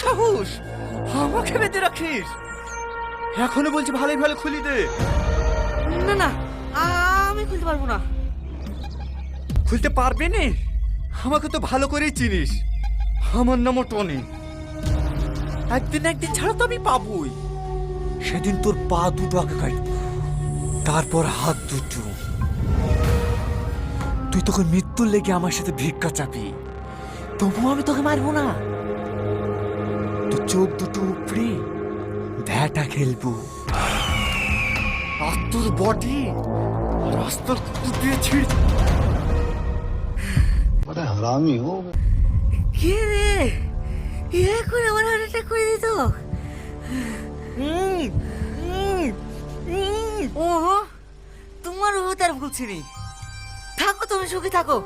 সাহস আমাকে বেঁধে রাখিস? এখনো বলছি ভালোই ভালো খুলি দে। না না, আমি খুলতে পারবো না। খুলতে পারবে না? আমাকে তো ভালো করেই চিনিস, আমার নামও টনি। একদিন একদিন ছাড়া তো আমি পাবই। সেদিন তোর পা দুটো আগে কাটবো, তারপর হাত দুটো। তুই তখন মৃত্যুর লেগে আমার সাথে ভিক্ষা চাপি, তবুও আমি তোকে মারবো না। তোর চোখ দুটো উপড়ে ভ্যাটা খেলবো, আর তোর বডি রাস্তার কুকুর দিয়ে ছিঁড়ে। बड़ा हरामी हो। কে রে, এখন আমার হার্ট অ্যাটাক করে দিত। ওহো, তোমার ও তার ভুলছিনি। থাকো, তুমি সুখী থাকো।